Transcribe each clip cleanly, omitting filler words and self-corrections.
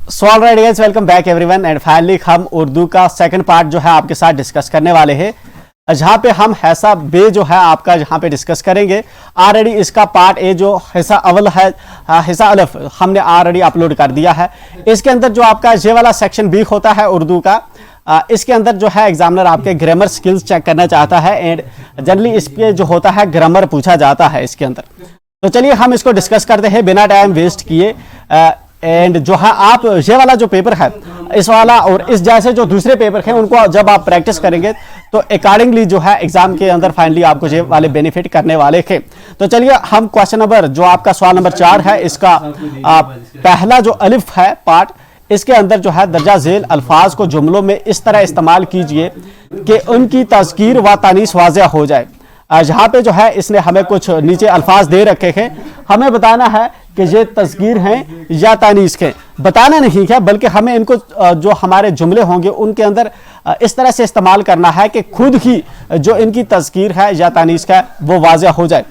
So alright guys, welcome back everyone and finally हम उर्दू का second part जो है आपके साथ डिस्कस करने वाले हैं, जहां पे हम हिस्सा बे जो है आपका जहां पे डिस्कस करेंगे। ऑलरेडी इसका पार्ट ए जो हिस्सा अव्वल है, हिस्सा अलफ हमने ऑलरेडी अपलोड कर दिया है। इसके अंदर जो आपका ये वाला सेक्शन बी होता है उर्दू का, इसके अंदर जो है एग्जामिनर आपके ग्रामर स्किल्स चेक करना चाहता है एंड जनरली इस पे जो होता है ग्रामर पूछा जाता है इसके अंदर। तो चलिए हम इसको डिस्कस करते हैं बिना टाइम वेस्ट किए। एंड जो है आप ये वाला जो पेपर है, इस वाला और इस जैसे जो दूसरे पेपर हैं उनको जब आप प्रैक्टिस करेंगे तो अकॉर्डिंगली जो है एग्जाम के अंदर फाइनली आपको ये वाले बेनिफिट करने वाले थे। तो चलिए हम क्वेश्चन नंबर जो आपका सवाल नंबर 4 है, इसका पहला जो अलिफ है पार्ट, इसके अंदर जो है दर्जा झेल अल्फाज को जुमलों में इस तरह इस्तेमाल कीजिए कि उनकी तज़कीर व तानीस वाज़ेह हो जाए। यहाँ पे जो है इसने हमें कुछ नीचे अल्फाज दे रखे हैं, हमें बताना है कि ये तज़कीर हैं या तानीस के। बताना नहीं है बल्कि हमें इनको जो हमारे जुमले होंगे उनके अंदर इस तरह से इस्तेमाल करना है कि खुद ही जो इनकी तज़कीर है या तानीस का वो वाज़ेह हो जाए।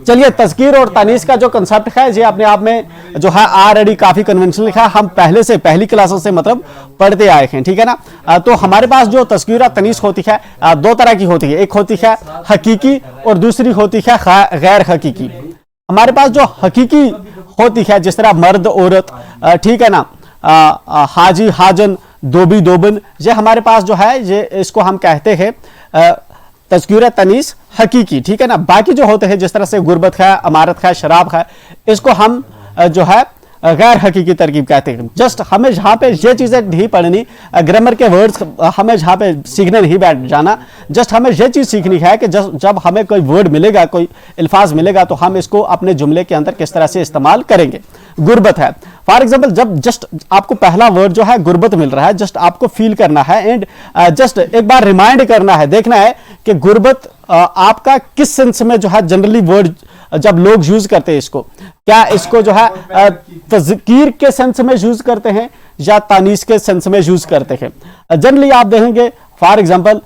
चलिए, तज़कीर और तानीस का जो कंसेप्ट है ये अपने आप में जो है ऑलरेडी काफी कन्वेंशनल है, हम पहले से पहली क्लासों से मतलब पढ़ते आए हैं, ठीक है ना। तो हमारे पास जो तज़कीर और तानीस होती है दो तरह की होती है, एक होती है हकीकी और दूसरी होती है गैर हकीकी। हमारे पास जो हकीकी होती है जिस तरह मर्द औरत, ठीक है ना, हाजी हाजन दोबी दोबन, ये हमारे पास जो है ये इसको हम कहते हैं तज़कीर तनीस हकीकी, ठीक है ना। बाकी जो होते हैं जिस तरह से गुर्बत है, अमारत है, शराब है, इसको हम जो है गैर हकीकी तरकीब कहते हैं। जस्ट हमें जहाँ पे ये चीज़ें नहीं पढ़नी, ग्रामर के वर्ड्स हमें जहाँ पे सीखने नहीं बैठ जाना, जस्ट हमें ये चीज़ सीखनी है कि जब हमें कोई वर्ड मिलेगा, कोई अल्फाज मिलेगा तो हम इसको अपने जुमले के अंदर किस तरह से इस्तेमाल करेंगे। गुर्बत है फॉर एग्जाम्पल, जब जस्ट आपको पहला वर्ड जो है गुर्बत मिल रहा है, जस्ट आपको फील करना है एंड जस्ट एक बार रिमाइंड करना है, देखना है कि गुर्बत आपका किस सेंस में जो है जनरली वर्ड जब लोग यूज करते हैं इसको, क्या इसको जो है तज़कीर के सेंस में यूज करते हैं या तानीस के सेंस में यूज करते हैं। जनरली आप देखेंगे फॉर एग्जाम्पल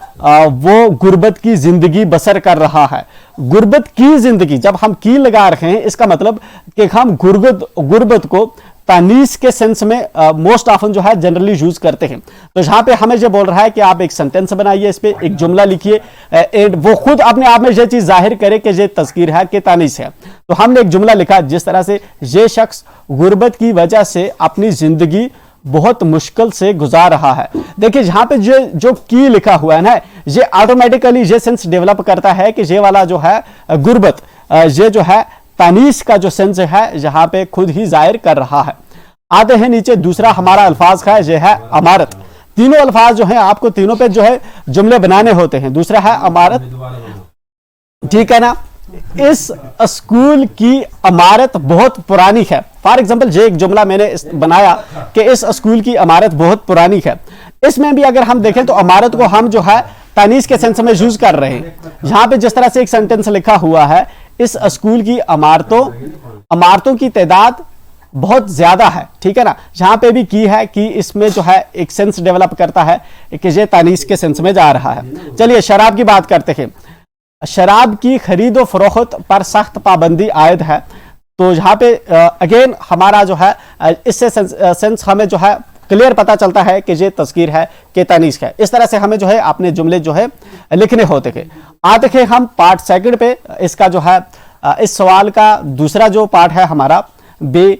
वो गुर्बत की जिंदगी बसर कर रहा है। गुर्बत की जिंदगी जब हम की लगा रहे हैं, इसका मतलब कि हम गुर्बत को तानीस के सेंस में मोस्ट ऑफन जो है जनरली यूज करते हैं। तो यहां पे हमें जो बोल रहा है कि आप एक सेंटेंस बनाइए, इस पे एक जुमला लिखिए एंड वो खुद अपने आप में ये चीज जाहिर करे कि ये तज़कीर है कि तानीस है। तो हमने एक जुमला लिखा जिस तरह से ये शख्स गुर्बत की वजह से अपनी जिंदगी बहुत मुश्किल से गुजार रहा है। देखिए यहाँ पे जो की लिखा हुआ है ना, ये ऑटोमेटिकली ये सेंस डेवलप करता है कि ये वाला जो है गुर्बत, ये जो है तानीस का जो सेंस है यहाँ पे खुद ही जाहिर कर रहा है। आते हैं नीचे, दूसरा हमारा अल्फाज है ये है अमारत। तीनों अल्फाज जो है आपको तीनों पे जो है जुमले बनाने होते हैं। दूसरा है अमारत, ठीक है ना। इस स्कूल की इमारत बहुत पुरानी है। फॉर एग्जाम्पल ये एक जुमला मैंने बनाया कि इस स्कूल की इमारत बहुत पुरानी है। इसमें भी अगर हम देखें तो इमारत को हम जो है तानीस के सेंस में यूज कर रहे हैं। यहां पे जिस तरह से एक सेंटेंस लिखा हुआ है, इस स्कूल की इमारतों की तादाद बहुत ज्यादा है, ठीक है ना। यहां पे भी की है कि इसमें जो है एक सेंस डेवलप करता है कि ये तानीस के सेंस में जा रहा है। चलिए शराब की बात करते हैं। शराब की खरीद व फरोख्त पर सख्त पाबंदी आयद है। तो यहाँ पे अगेन हमारा जो है इससे सेंस हमें जो है क्लियर पता चलता है कि ये तज़कीर है कि तानीस है। इस तरह से हमें जो है अपने जुमले जो है लिखने होते थे। आते थे हम पार्ट सेकंड पे। इसका जो है इस सवाल का दूसरा जो पार्ट है हमारा बे,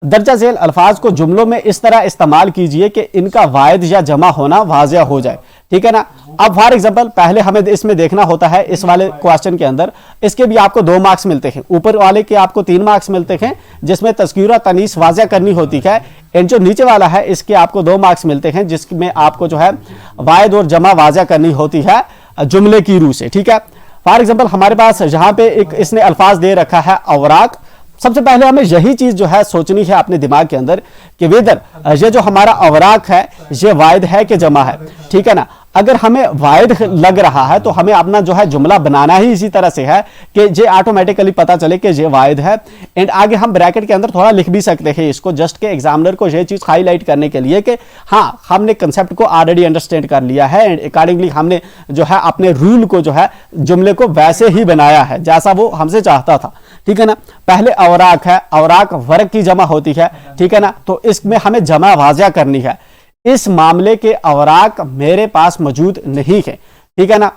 दर्जा झेल अल्फाज को जुमलों में इस तरह इस्तेमाल कीजिए कि इनका वायद या जमा होना वाज़ेह हो जाए, ठीक है ना। अब फॉर एग्जांपल पहले हमें इसमें देखना होता है, इस वाले क्वेश्चन के अंदर इसके भी आपको 2 मार्क्स मिलते हैं, ऊपर वाले के आपको 3 मार्क्स मिलते हैं जिसमें तज़कीर और तानीस वाज़ेह करनी होती है, एंड जो नीचे वाला है इसके आपको 2 मार्क्स मिलते हैं जिसमें आपको जो है वायद और जमा वाज़ेह करनी होती है जुमले की रूह से, ठीक है। फॉर एग्जाम्पल हमारे पास यहाँ पे एक इसने अल्फाज दे रखा है अवराक। सबसे पहले हमें यही चीज जो है सोचनी है अपने दिमाग के अंदर कि वेदर ये जो हमारा अवराक है ये वायद है कि जमा है, ठीक है ना। अगर हमें वायद लग रहा है तो हमें अपना जो है जुमला बनाना ही इसी तरह से है कि ये ऑटोमेटिकली पता चले कि ये वायद है। एंड आगे हम ब्रैकेट के अंदर थोड़ा लिख भी सकते हैं इसको, जस्ट के एग्जामिनर को ये चीज हाईलाइट करने के लिए कि हाँ हमने कंसेप्ट को ऑलरेडी अंडरस्टैंड कर लिया है एंड अकॉर्डिंगली हमने जो है अपने रूल को जो है जुमले को वैसे ही बनाया है जैसा वो हमसे चाहता था। ठीक है ना। पहले औराक है, औराक वर्क की जमा होती है, ठीक है ना, तो इसमें हमें जमा वाजिया करनी है। इस मामले के औराक मेरे पास मौजूद नहीं है, ठीक है ना।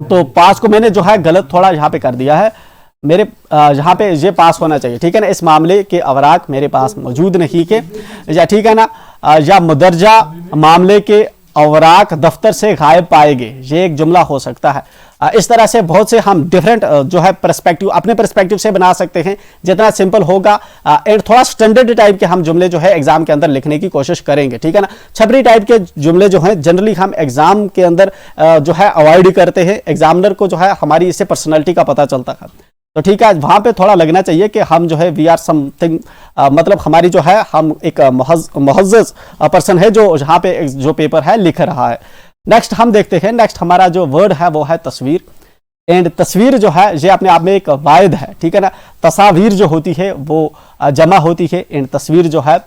तो पास को मैंने जो है गलत थोड़ा यहाँ पे कर दिया है, मेरे यहाँ पे ये पास होना चाहिए, ठीक है ना। इस मामले के औराक मेरे पास मौजूद नहीं के, या ठीक है ना, या मुदरजा मामले के औराक दफ्तर से गायब पाएंगे, ये एक जुमला हो सकता है। इस तरह से बहुत से हम डिफरेंट जो है पर्सपेक्टिव अपने पर्सपेक्टिव से बना सकते हैं, जितना सिंपल होगा। एक थोड़ा स्टैंडर्ड टाइप के हम जुमले जो है एग्जाम के अंदर लिखने की कोशिश करेंगे, ठीक है ना। छपरी टाइप के जुमले जो हैं जनरली हम एग्जाम के अंदर जो है अवॉइड करते हैं, एग्जामिनर को जो है हमारी इससे पर्सनैलिटी का पता चलता है। तो ठीक है, वहां पे थोड़ा लगना चाहिए कि हम जो है वी आर समथिंग, मतलब हमारी जो है हम एक मुहज़्ज़ज़ पर्सन है जो यहाँ पे जो पेपर है लिख रहा है। नेक्स्ट हम देखते हैं, नेक्स्ट हमारा जो वर्ड है वो है तस्वीर। एंड तस्वीर जो है ये अपने आप में एक वाहिद है, ठीक है ना। तस्वीर जो होती है वो जमा होती है, एंड तस्वीर जो है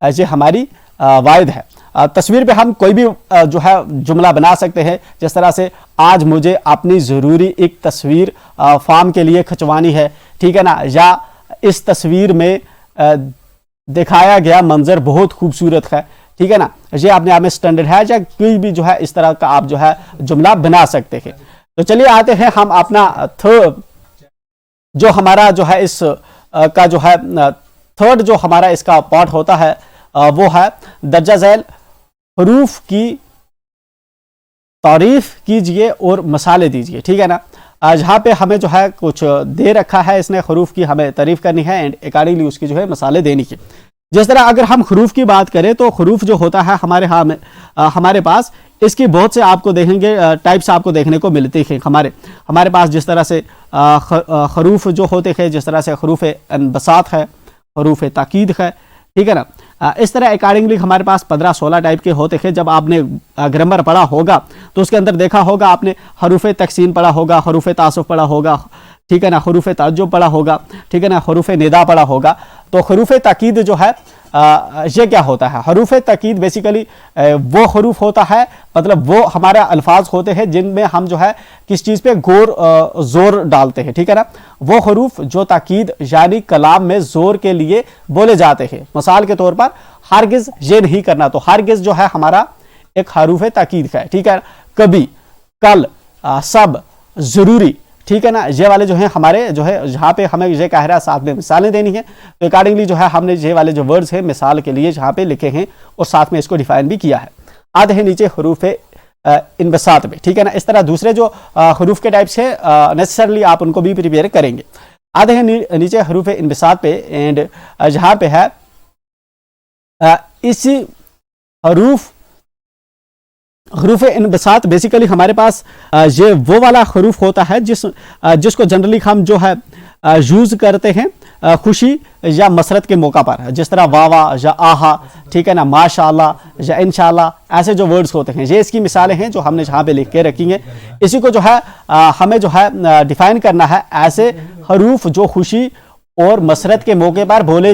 ये हमारी वाहिद है। तस्वीर पे हम कोई भी जो है जुमला बना सकते हैं, जिस तरह से आज मुझे अपनी ज़रूरी एक तस्वीर फार्म के लिए खिंचवानी है, ठीक है ना, या इस तस्वीर में दिखाया गया मंजर बहुत खूबसूरत है, ठीक है ना। ये अपने आप में स्टैंडर्ड है, या कोई भी जो है इस तरह का आप जो है जुमला बना सकते हैं। तो चलिए आते हैं हम अपना थर्ड जो हमारा जो है इस का जो है थर्ड जो हमारा इसका पार्ट होता है वो है दर्जा झैल हरूफ की तारीफ कीजिए और मसाले दीजिए, ठीक है ना। जहाँ पे हमें जो है कुछ दे रखा है इसने, हरूफ की हमें तारीफ करनी है एंड अकॉर्डिंगली उसकी जो है मसाले देनी है। जिस तरह अगर हम हरूफ की बात करें तो हरूफ जो होता है हमारे पास इसकी बहुत से आपको देखेंगे टाइप्स आपको देखने को मिलती है। हमारे पास जिस तरह से हरूफ जो होते हैं, जिस तरह से हरूफ अनबसात है, हरूफ ताकीद है, ठीक है ना। इस तरह अकॉर्डिंगली हमारे पास 15-16 टाइप के होते हैं। जब आपने ग्रामर पढ़ा होगा तो उसके अंदर देखा होगा आपने हरूफ तकसीन पढ़ा होगा, हरूफ तासुफ पढ़ा होगा, ठीक है ना, हरूफ ताज्जुब पढ़ा होगा, ठीक है ना, हरूफ निदा पढ़ा होगा। तो हरूफ ताकीद जो है ये क्या होता है? हरूफ ताकीद बेसिकली वो हरूफ होता है, मतलब वो हमारे अल्फाज होते हैं जिनमें हम जो है किस चीज़ पे जोर डालते हैं, ठीक है ना। वो हरूफ जो ताकीद यानी कलाम में जोर के लिए बोले जाते हैं। मिसाल के तौर पर हरगिज़ ये नहीं करना, तो हरगिज़ जो है हमारा एक हरूफ ताकीद है, ठीक है। कभी, कल, सब, ज़रूरी, ठीक है ना, ये वाले जो हैं हमारे जो है जहाँ पे हमें ये कह रहा है साथ में मिसालें देनी है, तो अकॉर्डिंगली जो है हमने ये वाले जो वर्ड्स हैं मिसाल के लिए जहाँ पे लिखे हैं और साथ में इसको डिफाइन भी किया है। आते हैं नीचे हरूफ इनबसात में, ठीक है ना। इस तरह दूसरे जो हरूफ के टाइप्स है नेसेसरली आप उनको भी प्रिपेयर करेंगे। आते हैं नीचे हरूफ इनबसात पे, एंड जहाँ पे है इसी हरूफ इनबसात बेसिकली हमारे पास ये वो वाला हरूफ होता है जिसको जनरली हम जो है यूज़ करते हैं खुशी या मसरत के मौका पर, जिस तरह वावा या आहा, ठीक है ना, माशाअल्लाह या इंशाअल्लाह, ऐसे जो वर्ड्स होते हैं। ये इसकी मिसालें हैं जो हमने जहाँ पे लिख के रखी हैं। इसी को जो है हमें जो है डिफाइन करना है, ऐसे हरूफ जो खुशी और मसरत के मौके पर बोले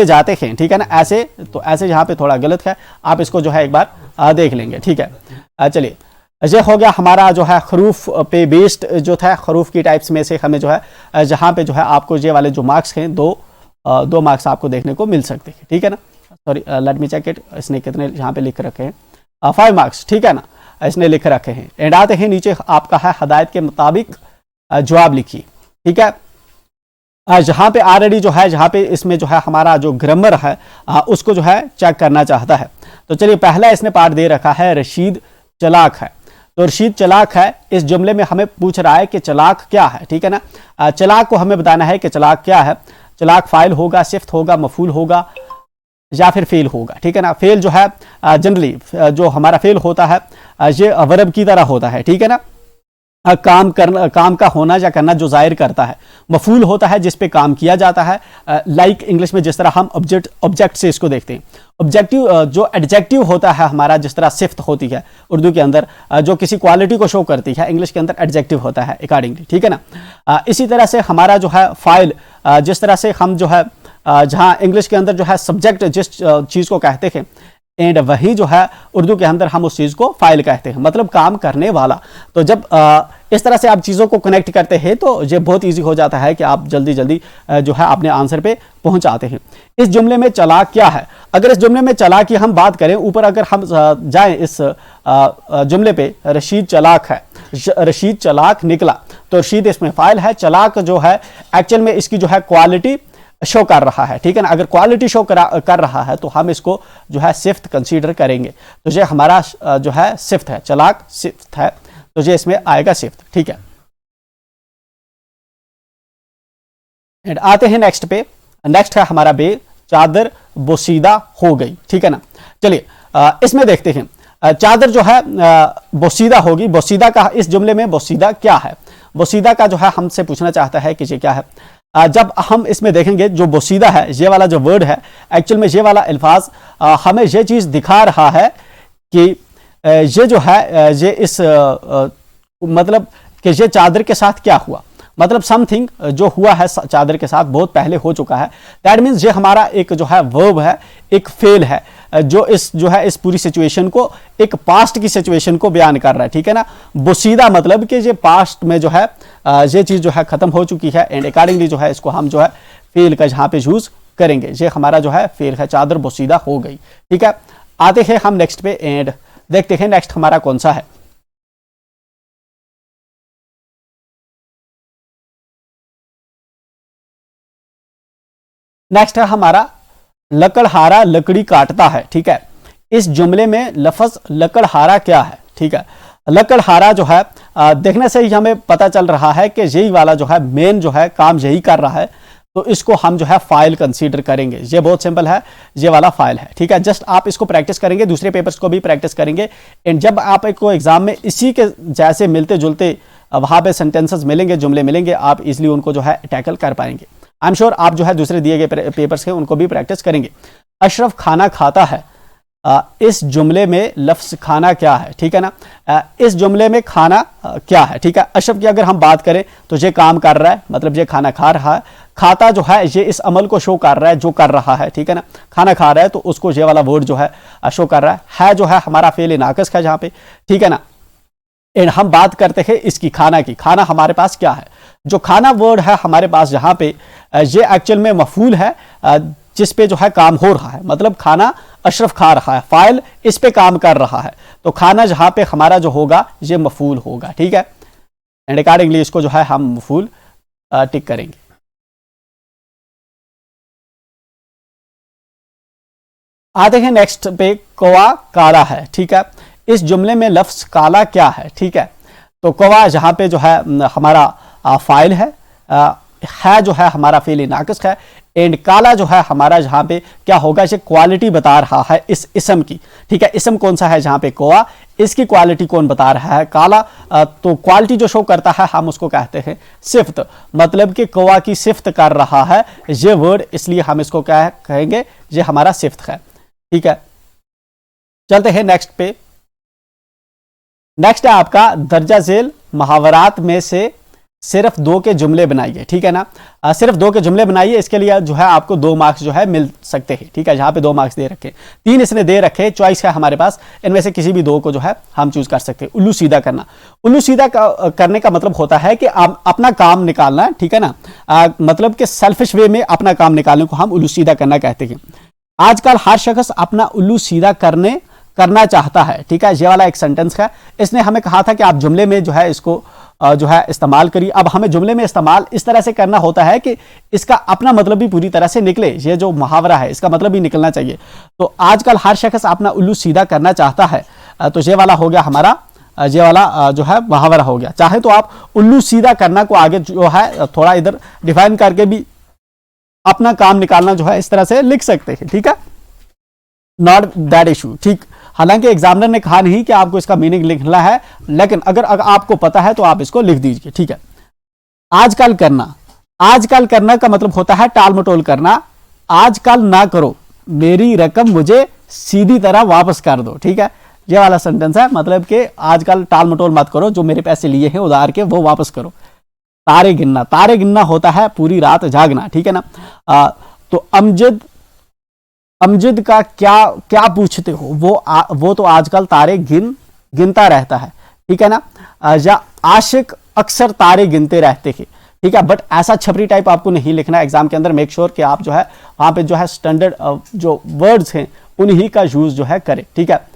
जाते हैं, ठीक है ना। ऐसे तो ऐसे यहाँ पे थोड़ा गलत है, आप इसको जो है एक बार देख लेंगे, ठीक है। चलिए, ये हो गया हमारा जो है हरूफ पे बेस्ड जो था हरूफ की टाइप्स में से हमें जो है जहाँ पे जो है आपको ये वाले जो मार्क्स हैं दो मार्क्स आपको देखने को मिल सकते हैं, ठीक है ना। Sorry, let me check it, इसने कितने यहाँ पे लिख रखे हैं, 5 मार्क्स, ठीक है ना, इसने लिख रखे हैं। एंड आते हैं नीचे आपका है हदायत के मुताबिक जवाब लिखिए, ठीक है। जहाँ पे ऑलरेडी जो है जहाँ पे इसमें जो है हमारा जो ग्रामर है उसको जो है चेक करना चाहता है। तो चलिए, पहला इसने पार्ट दे रखा है रशीद चलाक है। तो रशीद चलाक है, इस जुमले में हमें पूछ रहा है कि चलाक क्या है, ठीक है ना। चलाक को हमें बताना है कि चलाक क्या है। चलाक फाइल होगा, सिफ्त होगा, मफूल होगा या फिर फेल होगा, ठीक है ना। फेल जो है जनरली जो हमारा फेल होता है ये वर्ब की तरह होता है, ठीक है ना। काम का होना या करना जो जाहिर करता है। मफूल होता है जिस पे काम किया जाता है, लाइक इंग्लिश में जिस तरह हम ऑब्जेक्ट से इसको देखते हैं। ऑब्जेक्टिव जो एडजेक्टिव होता है हमारा, जिस तरह सिफ्त होती है उर्दू के अंदर जो किसी क्वालिटी को शो करती है, इंग्लिश के अंदर एडजेक्टिव होता है अकॉर्डिंगली, ठीक है ना। इसी तरह से हमारा जो है फाइल, जिस तरह से हम जो है जहाँ इंग्लिश के अंदर जो है सब्जेक्ट जिस चीज़ को कहते हैं, एंड वही जो है उर्दू के अंदर हम उस चीज़ को फाइल कहते हैं, मतलब काम करने वाला। तो जब इस तरह से आप चीज़ों को कनेक्ट करते हैं तो ये बहुत ईजी हो जाता है कि आप जल्दी जल्दी जो है अपने आंसर पे पहुंच आते हैं। इस जुमले में चालाक क्या है? अगर इस जुमले में चालाक की हम बात करें, ऊपर अगर हम जाएं इस जुमले पे, रशीद चालाक है, रशीद चालाक निकला, तो रशीद इसमें फाइल है, चालाक जो है एक्चुअल में इसकी जो है क्वालिटी शो कर रहा है, ठीक है ना। अगर क्वालिटी शो कर रहा है तो हम इसको जो है सिफ्त कंसीडर करेंगे। तो ये हमारा जो है सिफ्त है, चालाक सिफ्त है, तो ये इसमें आएगा सिफ्त, ठीक है। एंड आते हैं नेक्स्ट पे। नेक्स्ट है हमारा बे, चादर बोसीदा हो गई, ठीक है ना। चलिए इसमें देखते हैं, चादर जो है बोसीदा होगी। बोसीदा का इस जुमले में बोसीदा क्या है? बोसीदा का जो है हमसे पूछना चाहता है कि ये क्या है। जब हम इसमें देखेंगे जो बोसीदा है, ये वाला जो वर्ड है, एक्चुअल में ये वाला अल्फाज हमें ये चीज दिखा रहा है कि ये जो है ये इस मतलब कि ये चादर के साथ क्या हुआ, मतलब समथिंग जो हुआ है चादर के साथ बहुत पहले हो चुका है। दैट मीन्स ये हमारा एक जो है वर्ब है, एक फेल है, जो इस पूरी सिचुएशन को, एक पास्ट की सिचुएशन को बयान कर रहा है, ठीक है ना। बोसीदा मतलब कि ये पास्ट में जो है ये चीज जो है खत्म हो चुकी है, एंड अकॉर्डिंगली जो है इसको हम जो है फेल का जहां पे यूज करेंगे, ये हमारा जो है फेल है, चादर बोसीदा हो गई, ठीक है। आते हैं हम नेक्स्ट पे एंड देखते हैं नेक्स्ट हमारा कौन सा है। नेक्स्ट है हमारा लकड़हारा लकड़ी काटता है, ठीक है। इस जुमले में लफ्ज लकड़हारा क्या है, ठीक है। लकड़हारा जो है देखने से ही हमें पता चल रहा है कि यही वाला जो है मेन जो है काम यही कर रहा है, तो इसको हम जो है फाइल कंसीडर करेंगे। ये बहुत सिंपल है, ये वाला फाइल है, ठीक है। जस्ट आप इसको प्रैक्टिस करेंगे, दूसरे पेपर्स को भी प्रैक्टिस करेंगे, एंड जब आप को एग्जाम में इसी के जैसे मिलते जुलते वहां पे सेंटेंसेस मिलेंगे, जुमले मिलेंगे, आप इजिली उनको जो है टैकल कर पाएंगे। आई एम श्योर आप जो है दूसरे दिए गए पेपर्स के उनको भी प्रैक्टिस करेंगे। अशरफ खाना खाता है, इस जुमले में लफ्ज खाना क्या है, ठीक है ना। इस जुमले में खाना क्या है, ठीक है। अशरफ की अगर हम बात करें तो ये काम कर रहा है, मतलब ये खाना खा रहा है। खाता जो है ये इस अमल को शो कर रहा है जो कर रहा है, ठीक है ना। खाना खा रहा है तो उसको ये वाला वर्ड जो है शो कर रहा है जो है हमारा फेल नाकस है जहां पे, ठीक है ना। एंड हम बात करते हैं इसकी खाना की। खाना हमारे पास क्या है? जो खाना वर्ड है हमारे पास जहां पे ये एक्चुअल में मफूल है, जिस पे जो है काम हो रहा है, मतलब खाना अशरफ खा रहा है, फाइल इस पे काम कर रहा है, तो खाना जहां पे हमारा जो होगा ये मफूल होगा, ठीक है। एंड अकॉर्डिंगली इसको जो है हम मफूल टिक करेंगे। आते हैं नेक्स्ट पे, कौवा काला है, ठीक है। इस जुमले में लफ्ज काला क्या है, ठीक है। तो कौवा जहां पे जो है हमारा फाइल है जो है हमारा फेल नाकस है, एंड काला जो है हमारा जहां पे क्या होगा, ये क्वालिटी बता रहा है इस इसम की, ठीक है। इसम कौन सा है जहां पे कौवा, इसकी क्वालिटी कौन बता रहा है, काला। तो क्वालिटी जो शो करता है हम उसको कहते हैं सिफ्त, मतलब कि कौवा की सिफ्त कर रहा है ये वर्ड, इसलिए हम इसको क्या कहेंगे, ये हमारा सिफ्त है, ठीक है। चलते हैं नेक्स्ट पे। नेक्स्ट है आपका दर्जा झेल मुहावरात में से सिर्फ 2 के जुमले बनाइए, ठीक है ना। सिर्फ 2 के जुमले बनाइए, इसके लिए जो है आपको 2 मार्क्स जो है मिल सकते हैं, ठीक है। जहां पे 2 मार्क्स दे रखे, 3 इसने दे रखे, चॉइस है हमारे पास, इनमें से किसी भी 2 को जो है हम चूज कर सकते हैं। उल्लू सीधा करना, उल्लू सीधा करने का मतलब होता है कि आप अपना काम निकालना, ठीक है ना। मतलब कि सेल्फिश वे में अपना काम निकालने को हम उल्लू सीधा करना कहते हैं। आजकल हर शख्स अपना उल्लू सीधा करना चाहता है, ठीक है। ये वाला एक सेंटेंस है, इसने हमें कहा था कि आप जुमले में जो है इसको जो है इस्तेमाल करिए। अब हमें जुमले में इस्तेमाल इस तरह से करना होता है कि इसका अपना मतलब भी पूरी तरह से निकले, ये जो मुहावरा है इसका मतलब भी निकलना चाहिए। तो आजकल हर शख्स अपना उल्लू सीधा करना चाहता है, तो ये वाला हो गया हमारा, ये वाला जो है मुहावरा हो गया। चाहे तो आप उल्लू सीधा करना को आगे जो है थोड़ा इधर डिफाइन करके भी अपना काम निकालना जो है इस तरह से लिख सकते हैं, ठीक है। नॉट दैट इशू, ठीक। हालांकि एग्जामिनर ने कहा नहीं कि आपको इसका मीनिंग लिखना है, लेकिन अगर आपको पता है तो आप इसको लिख दीजिए, ठीक है। आजकल करना, आजकल करना का मतलब होता है टाल मटोल करना। आजकल ना करो, मेरी रकम मुझे सीधी तरह वापस कर दो, ठीक है। ये वाला सेंटेंस है, मतलब कि आजकल टाल मटोल मत करो, जो मेरे पैसे लिए हैं उधार के वो वापस करो। तारे गिनना, तारे गिनना होता है पूरी रात जागना, ठीक है ना। तो अमजद का क्या पूछते हो, वो तो आजकल तारे गिनता रहता है, ठीक है ना। या आशिक अक्सर तारे गिनते रहते थे, ठीक है। बट ऐसा छपरी टाइप आपको नहीं लिखना एग्जाम के अंदर। मेक श्योर कि आप जो है वहां पे जो है स्टैंडर्ड जो वर्ड्स हैं उन्हीं का यूज जो है करें, ठीक है।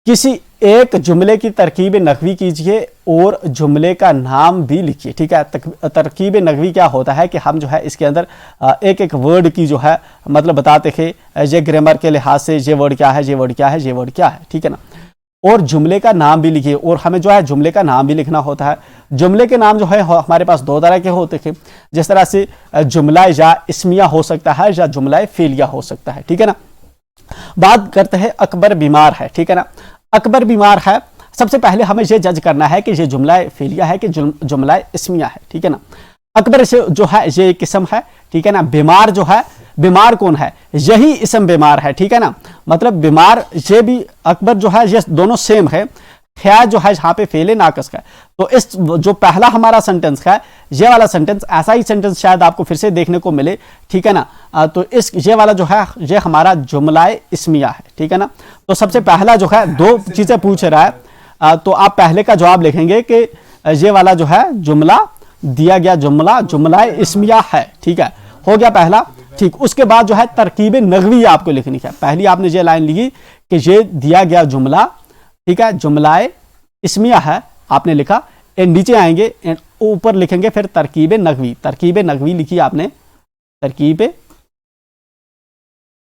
किसी एक जुमले की तरकीब नहवी कीजिए और जुमले का नाम भी लिखिए, ठीक है। तरकीब नहवी क्या होता है कि हम जो है इसके अंदर एक एक वर्ड की जो है मतलब बताते थे, ये ग्रामर के लिहाज से ये वर्ड क्या है, ये वर्ड क्या है, ये वर्ड क्या है, ठीक है ना। और जुमले का नाम भी लिखिए, और हमें जो है जुमले का नाम भी लिखना होता है। जुमले के नाम जो है हमारे पास दो तरह के होते थे, जिस तरह से जुमला या इस्मिया हो सकता है या जुमला फेलिया हो सकता है, ठीक है ना। बात करते हैं अकबर बीमार है, ठीक है ना। अकबर बीमार है, सबसे पहले हमें यह जज करना है कि ये जुमला फेलिया है कि जुमला इस्मिया है, ठीक है ना। अकबर से जो है ये एक किस्म है, ठीक है ना। बीमार जो है, बीमार कौन है, यही इसम बीमार है, ठीक है ना। मतलब बीमार ये भी अकबर जो है ये दोनों सेम है। खैर जो है यहाँ पे फेले नाकस का है। तो इस जो पहला हमारा सेंटेंस है, ये वाला सेंटेंस, ऐसा ही सेंटेंस शायद आपको फिर से देखने को मिले, ठीक है ना। तो इस ये वाला जो है ये हमारा जुमलाए इस्मिया है, ठीक है ना। तो सबसे पहला जो है दो चीजें पूछ रहा है, तो आप पहले का जवाब लिखेंगे कि ये वाला जो है जुमला दिया गया जुमला जुमलाए इस्मिया है, ठीक है, हो गया पहला, ठीक। उसके बाद जो है तरकीब नगवी आपको लिखनी है। पहली आपने ये लाइन लिखी कि ये दिया गया जुमला, ठीक है, जुमलाए इस्मिया है, आपने लिखा। एंड नीचे आएंगे एंड ऊपर लिखेंगे फिर तरकीब नगवी। तरकीब नगवी लिखी आपने, तरकीब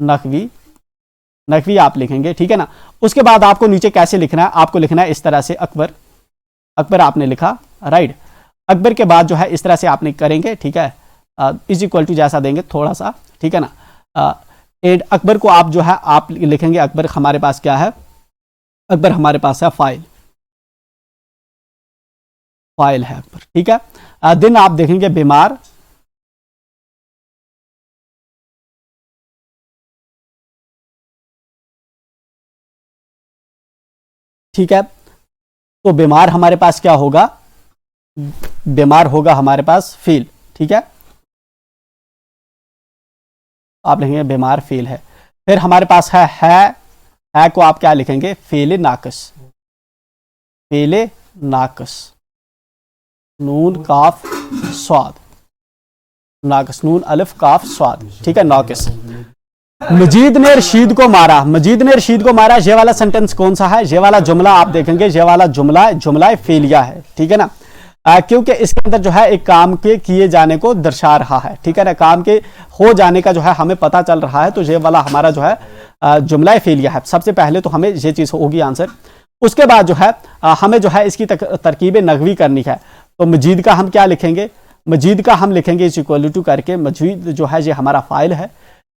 नगवी, नगवी आप लिखेंगे, ठीक है ना। उसके बाद आपको नीचे कैसे लिखना है, आपको लिखना है इस तरह से अकबर, अकबर आपने लिखा, राइट। अकबर के बाद जो है इस तरह से आपने करेंगे, ठीक है, इज इक्वल टू जैसा देंगे थोड़ा सा, ठीक है ना। एंड अकबर को आप जो है आप लिखेंगे, अकबर हमारे पास क्या है, अकबर हमारे पास है फाइल, फाइल है अकबर, ठीक है। दिन आप देखेंगे बीमार, ठीक है। तो बीमार हमारे पास क्या होगा, बीमार होगा हमारे पास फील, ठीक है। आप लिखेंगे बीमार फील है। फिर हमारे पास है को आप क्या लिखेंगे, फेले नाकस, फेले नाकस, नून काफ स्वाद, नाकस नून अलिफ काफ स्वाद, ठीक है, नाकस। मजीद ने रशीद को मारा, मजीद ने रशीद को मारा, ये वाला सेंटेंस कौन सा है, ये वाला जुमला आप देखेंगे, ये वाला जुमला जुमला फेलिया है, ठीक है ना। क्योंकि इसके अंदर जो है एक काम के किए जाने को दर्शा रहा है, ठीक है ना। काम के हो जाने का जो है हमें पता चल रहा है, तो ये वाला हमारा जो है जुमला फेलिया है। सबसे पहले तो हमें ये चीज होगी आंसर। उसके बाद जो है हमें जो है इसकी तरकीब नगवी करनी है। तो मजीद का हम क्या लिखेंगे, मजीद का हम लिखेंगे इस इक्वल टू करके, मजीद जो है ये हमारा फाइल है,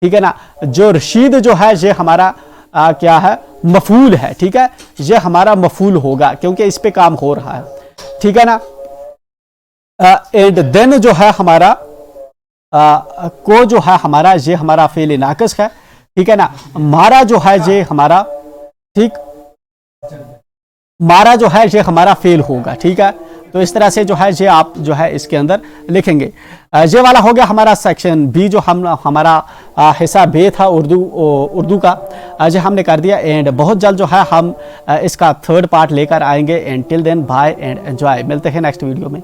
ठीक है ना। जो रशीद जो है ये हमारा क्या है, मफूल है, ठीक है, ये हमारा मफूल होगा क्योंकि इस पे काम हो रहा है, ठीक है ना। एंड देन जो है हमारा को जो है हमारा ये हमारा फेल नाकस है, ठीक है ना। मारा जो है ये हमारा, ठीक, मारा जो है ये हमारा फेल होगा, ठीक है। तो इस तरह से जो है ये आप जो है इसके अंदर लिखेंगे। ये वाला हो गया हमारा सेक्शन बी, जो हमारा हिस्सा बे था उर्दू का, जो हमने कर दिया। एंड बहुत जल्द जो है हम इसका थर्ड पार्ट लेकर आएंगे। And till then bye and enjoy, मिलते हैं नेक्स्ट वीडियो में।